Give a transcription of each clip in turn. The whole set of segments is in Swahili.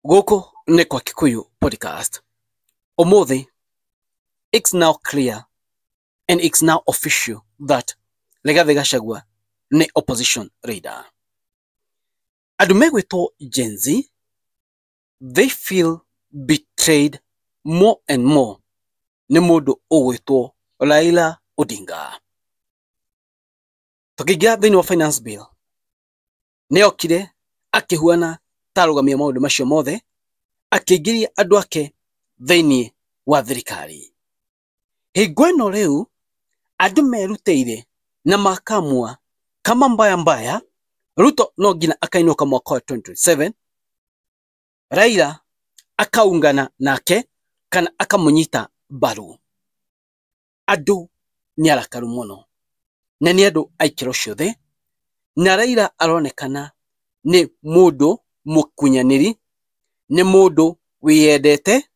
Goko ne kwa Kikuyu podcast. Omothi, it's now clear and it's now official that Rigathi Gachagua ne opposition leader. Adumegweto Gen Z, they feel betrayed more and more ne modo oweto Raila Odinga. Tukigia thini wa finance bill, neokire akihuana tarugamia maundu macio mothe akigiria andu ake thini wa thirikari. Hingo ino riu andu meruteire na makamua kama mbaya Ruto no ngina akainuka mwaka wa 2027, Raila akaungana nake kana akamunyita baru. Andu ni arakaru muno na ni andu aikiro ciothe, na Raila aronekana ni mundu mukunyaniri, ni mundu wiyendete,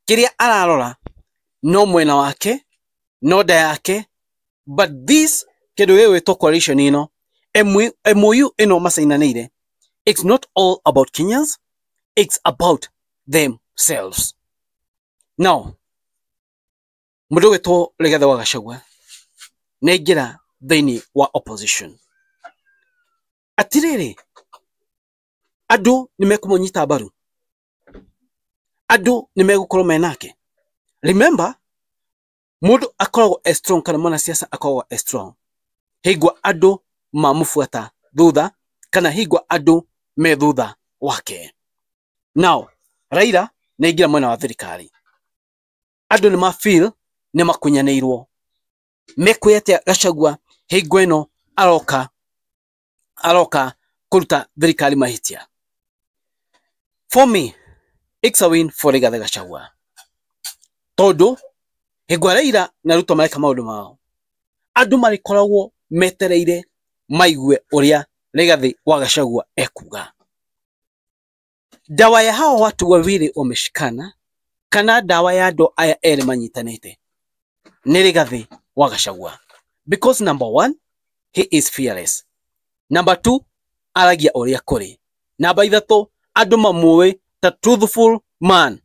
kiria ararora no mwena wake, no nda yake. But this kindu gigwitwo coalition ino MOU ino masainanire, it's not all about Kenyans, it's about themselves. Now mundu witwo Rigathi wa Gachagua neingira thini wa opposition. Atiriri andu nimekumunyita baru, andu nimegukorwo menake. Remember, mundu akoragwo strong kana mwana siasa akoragwo strong higwa andu mamufuata thutha kana higwa andu me thutha wake. Now Raila neingira mwena wa thirikari, andu ni mafeel ni makunyaneirwo, mekwete Gachagua higwa ino aroka kuruta thirikari mahitia. For me, it's a win for Rigathi Gachagua. Todo higwa Raila na Ruto mareka maundu mao, andu marikoragwo metereire maigue uria Rigathi wa Gachagua ekuga. Dawa ya hao watu wawili wameshikana kana dawa ya andu aya eri manyitanite ni Rigathi wa Gachagua. Because number one, he is fearless. Number two, aragia uria kuri. Number ithatu, andu mamuwe ta truthful man.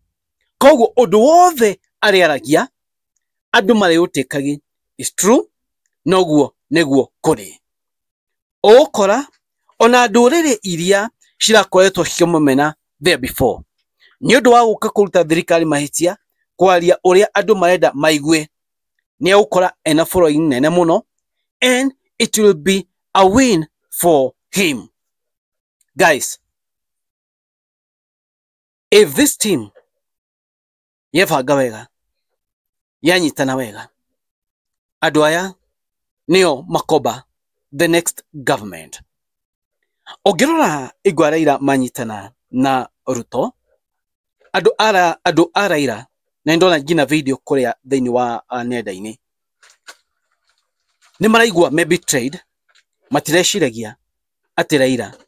Koguo undu wothe ari aragia andu mariutikagi is true, noguo neguo kuri. Okora ona ndurire iria cirakoretwo cikimumena there before, ni undu wa guka kuruta thirikari mahitia kwaria uria andu marenda maigue, ni ukora ena following nene muno, and it will be a win for him. Guys, if this team yebanga wega, yanyitana wega, andu aya nio makoba the next government. Ogirora igwa Raila manyitana na Ruto, andu a Raila na ndona ngina video kuria thini wa nenda-ini ni maraigwa me betrayed, matireshiragia ati Raila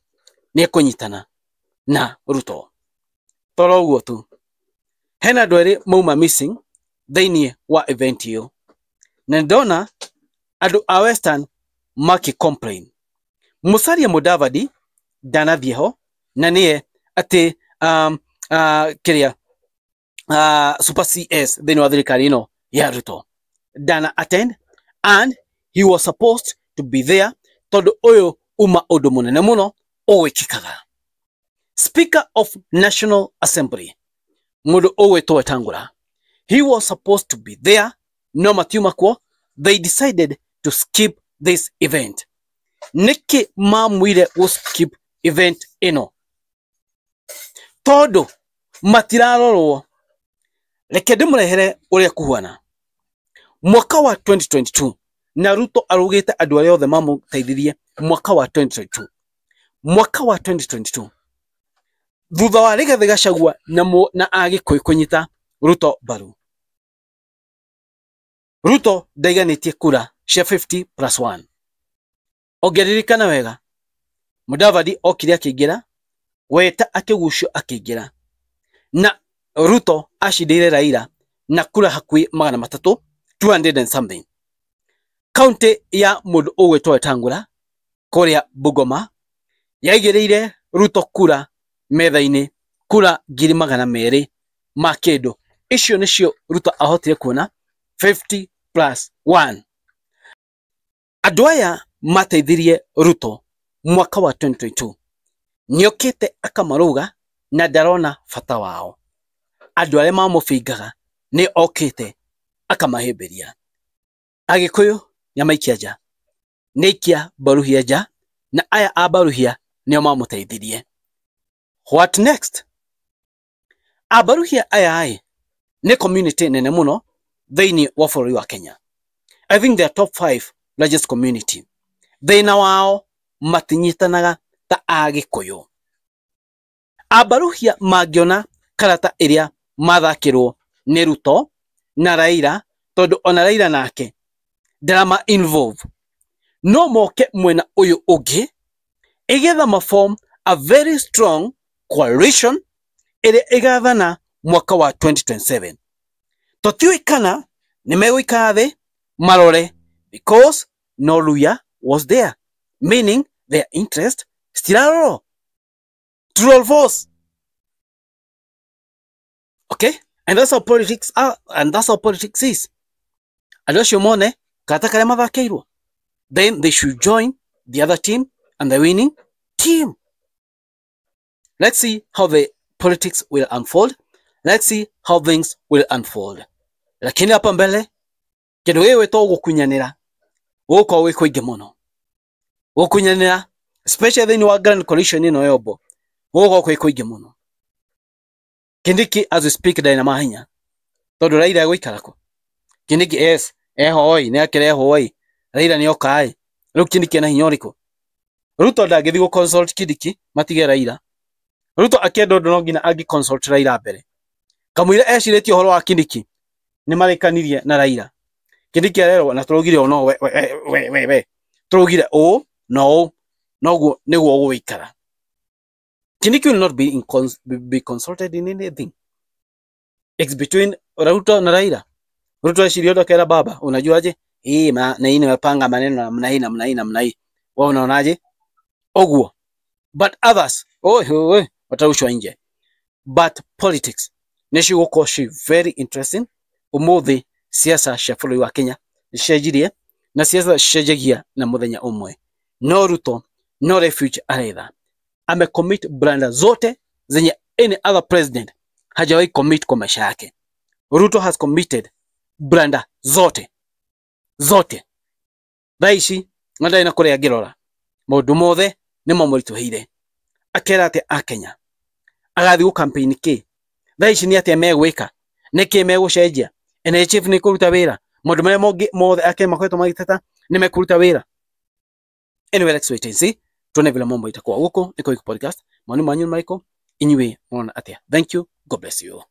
ni ekunyitana na Ruto. Toro uguo tu, hena andu eri mauma missing thini wa event hiyo, na ndona andu a Western maki complain. Musalia Mudavadi danathieho na nie ati kiria super CS thini wa thirikari ino ya Ruto dana attend, and he was supposed to be there tondu uyu uma undu munene muno owikikaga. Speaker of National Assembly mundu owetwo Wetangula, he was supposed to be there, no matiuma kwo. They decided to skip this event. Niki mamwire wo skip event ino todo matirarorwo. Reke ndimurehere uria kuhuana. Mwaka wa 2022 na Ruto arugite andu aria othe mamuteithirie mwaka wa 2022. Mwaka wa 2022 thutha wa Rigathi Gachagua na Agikuyu kunyita Ruto baru, Ruto ndaiganitie kura cia 50+1. Ongeririkana wega, Mudavadi okire akigira, Weta akigucio akigira, na Ruto ashindire Raila na kura hakui 300, 200 and something. County ya mundu ugwetwo Wetangula kuria Bungoma yaigireire Ruto kura metha-ini kura 200,000 ma kindu. Icio nicio Ruto ahotire kuona 50+1. Andu aya mateithirie Ruto mwaka wa 2022. Niokite akamaruga na ndarona bata wao. Andu aria mamubingaga ni okite akamahimbiria. Agikuyu nyamaikia nja, nikia Baruhia nja, na aya a Baruhia nio mamuteithirie. What next? A Baruhia aya ni community nene muno thiini wa bũrũri wa Kenya. I think they are top 5 largest community. Thina wao matinyitanaga ta Agikuyu. A Baruhia mangiona karata iria mathakirwo ni Ruto na Raila, tondu ona Raila nake drama involve, no moke mwena uyu ungi igetha maform a very strong coalition iria igathana mwaka wa 2027. Totiui kana nimegwikara thi marore, because no Luhya was there, meaning their interest still aroro. True or false? Okay, and that's how politics are, and that's how politics is. Adocio mone kata kare mathakeirwo, then they should join the other team and the winning team. Let's see how the politics will unfold. Let's see how things will unfold. Lakini hapa mbele kindu wewe to gukunyanira uko we kuingi muno. Gukunyanira especially in our grand coalition ino yobo. Uko kwe kuingi muno. Kindiki as we speak daina mahinya. Tondu Raila guikarako. Kindiki yes, hoi, ne akire hoi. Raila ni okai. Riu Kindiki na hinya uriku. Ruto ndagithi gu consult Kindiki matige Raila. Ruto akendo no ngina agi consult Raila mbere. Kamwire eciritie horo wa Kindiki ni marekanirie na Raila. Kindiki arero na turugire ono we turugire o no noguo niguo guikara. Kindiki will not be consulted in anything. It's between Ruto na Raila. Ruto eciriodo kera baba, unajuaje? Na hii nimepanga maneno namna hii namna hii namna hii. Wewe unaonaje? Oguo. But others, wataushwa nje. But politics nicio guko very interesting. Umuthi siasa cia bũrũri wa Kenya nicenjirie na siasa cicenjagia na muthenya umwe. No Ruto no refuge aretha. Ame commit branda zote zenye any other president hajawahi commit kwa maisha yake. Ruto has committed branda zote. Thaici nganda ina kuria ngirora maundu mothe ni mamurituhire. Akera ate a Kenya agathi gu campaign ki thaici ni ate megwika niki megucenjia ene chief ni kuruta wira maundu maria mothe ake makwetwo magiteta ni mekuruta wira. Anyway, let's wait and see. Tuone vile mambo itakuwa huko. Niko Podcast. Mwalimu manyu Michael. Inywe mwana atia. Thank you. God bless you.